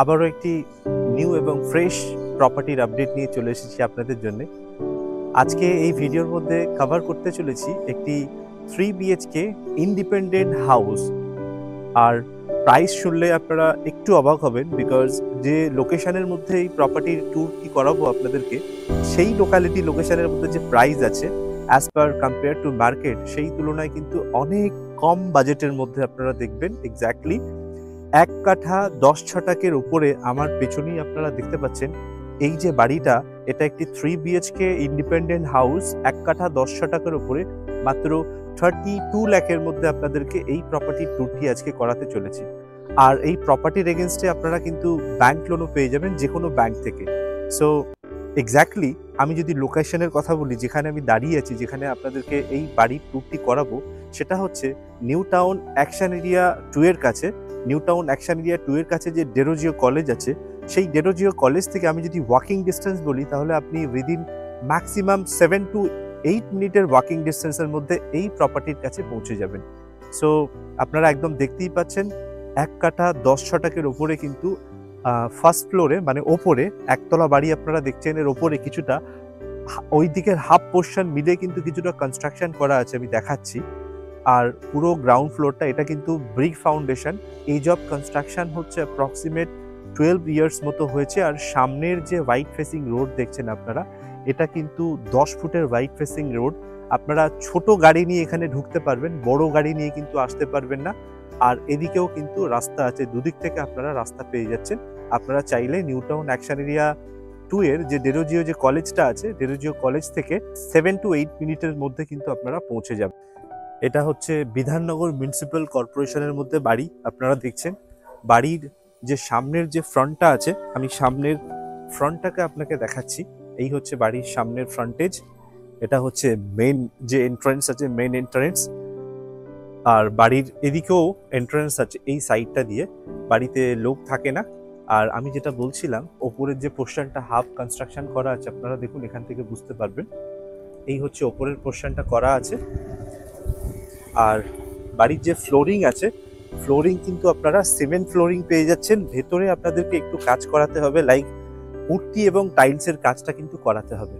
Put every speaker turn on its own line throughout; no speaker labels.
আবারও একটি নিউ এবং ফ্রেশ প্রপার্টির আপডেট নিয়ে চলে এসেছি আপনাদের জন্য। আজকে এই ভিডিওর মধ্যে কভার করতে চলেছি একটি 3 বিএইচকে ইন্ডিপেন্ডেন্ট হাউস। আর প্রাইস শুনলে আপনারা একটু অবাক হবেন, বিকজ যে লোকেশনের মধ্যে এই প্রপার্টির ট্যুরটি করাবো আপনাদেরকে, সেই লোকেশনের মধ্যে যে প্রাইস আছে as per compare to market, সেই তুলনায় কিন্তু অনেক কম বাজেটের মধ্যে আপনারা দেখবেন। এক্স্যাক্টলি 1 কাঠা 10 ছটাকের উপরে আমার পেছনেই আপনারা দেখতে পাচ্ছেন এই যে বাড়িটা, এটা একটি 3 বিএইচকে ইন্ডিপেন্ডেন্ট হাউস। 1 কাঠা 10 ছটাকের উপরে মাত্র 32 লাখের মধ্যে আপনাদেরকে এই প্রপার্টির ট্যুরটি আজকে করাতে চলেছি। আর এই প্রপার্টির এগেনস্টে আপনারা কিন্তু ব্যাংক লোনও পেয়ে যাবেন যে কোনো ব্যাংক থেকে। সো এক্স্যাক্টলি আমি যদি লোকেশনের কথা বলি, যেখানে আমি দাঁড়িয়ে আছি, যেখানে আপনাদেরকে এই বাড়ির ট্যুরটি করাবো, সেটা হচ্ছে নিউ টাউন অ্যাকশন এরিয়া 2 এর কাছে। নিউ টাউন অ্যাকশন এরিয়া 2 এর কাছে যে ডেরোজিও কলেজ আছে, সেই ডেরোজিও কলেজ থেকে আমি যদি ওয়াকিং ডিস্টেন্স বলি, তাহলে আপনি উইদিন ম্যাক্সিমাম 7 to 8 মিনিটের ওয়াকিং ডিস্টেন্সের মধ্যে এই প্রপার্টির কাছে পৌঁছে যাবেন। সো আপনারা একদম দেখতেই পাচ্ছেন 1 কাঠা 10 ছটাকের ওপরে কিন্তু ফার্স্ট ফ্লোরে, মানে ওপরে একতলা বাড়ি আপনারা দেখছেন, এর ওপরে কিছুটা ওই দিকের হাফ পোর্শন মিলে কিন্তু কিছুটা কনস্ট্রাকশন করা আছে, আমি দেখাচ্ছি। আর পুরো গ্রাউন্ড ফ্লোরটা এটা কিন্তু brick foundation. Age of construction হচ্ছে অ্যাপ্রক্সিমেট 12 ইয়ার্স মতো হয়েছে। আর সামনের যে হোয়াইট ফেসিং রোড দেখছেন আপনারা, এটা কিন্তু 10 ফুটের হোয়াইট ফেসিং রোড। আপনারা ছোট গাড়ি নিয়ে এখানে ঢুকতে পারবেন, বড় গাড়ি নিয়ে কিন্তু আসতে পারবেন না। আর এদিকেও কিন্তু রাস্তা আছে, দুদিক থেকে আপনারা রাস্তা পেয়ে যাচ্ছেন। আপনারা চাইলে নিউ টাউন অ্যাকশন এরিয়া 2 এর যে ডেরোজিও যে কলেজটা আছে, ডেরোজিও কলেজ থেকে 7 to 8 মিনিটের মধ্যে কিন্তু আপনারা পৌঁছে যাবেন। এটা হচ্ছে বিধাননগর মিউনিসিপ্যাল কর্পোরেশনের মধ্যে বাড়ি আপনারা দেখছেন। বাড়ির যে সামনের যে ফ্রন্টটা আছে, আমি সামনের ফ্রন্টটাকে আপনাকে দেখাচ্ছি। এই হচ্ছে বাড়ির সামনের ফ্রন্টেজ। এটা হচ্ছে মেন যে এন্ট্রান্স আছে, মেন এন্ট্রান্স। আর বাড়ির এদিকেও এন্ট্রান্স আছে এই সাইডটা দিয়ে। বাড়িতে লোক থাকে না। আর আমি যেটা বলছিলাম, ওপরের যে পোর্শনটা হাফ কনস্ট্রাকশন করা আছে, আপনারা দেখুন এখান থেকে বুঝতে পারবেন। এই হচ্ছে ওপরের পোর্শনটা করা আছে। আর বাড়ির যে ফ্লোরিং আছে, ফ্লোরিং কিন্তু আপনারা সিমেন্ট ফ্লোরিং পেয়ে যাচ্ছেন। ভেতরে আপনাদেরকে একটু কাজ করাতে হবে, লাইক পুট্টি এবং টাইলসের কাজটা কিন্তু করাতে হবে।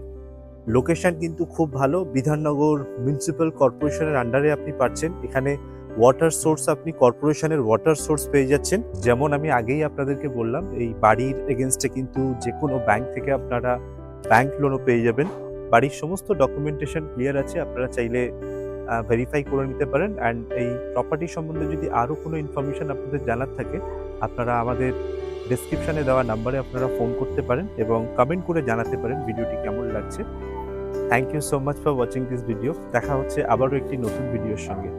লোকেশন কিন্তু খুব ভালো, বিধাননগর মিউনিসিপ্যাল কর্পোরেশনের আন্ডারে আপনি পাচ্ছেন। এখানে ওয়াটার সোর্স, আপনি কর্পোরেশনের ওয়াটার সোর্স পেয়ে যাচ্ছেন। যেমন আমি আগেই আপনাদেরকে বললাম, এই বাড়ির এগেনস্টে কিন্তু যে কোনো ব্যাংক থেকে আপনারা ব্যাংক লোনও পেয়ে যাবেন। বাড়ির সমস্ত ডকুমেন্টেশন ক্লিয়ার আছে, আপনারা চাইলে ভেরিফাই করে নিতে পারেন। অ্যান্ড এই প্রপার্টি সম্বন্ধে যদি আরও কোনো ইনফরমেশন আপনাদের জানার থাকে, আপনারা আমাদের ডেসক্রিপশানে দেওয়া নাম্বারে আপনারা ফোন করতে পারেন এবং কমেন্ট করে জানাতে পারেন ভিডিওটি কেমন লাগছে। Thank you so much for watching this video. দেখা হচ্ছে আবারও একটি নতুন ভিডিওর সঙ্গে।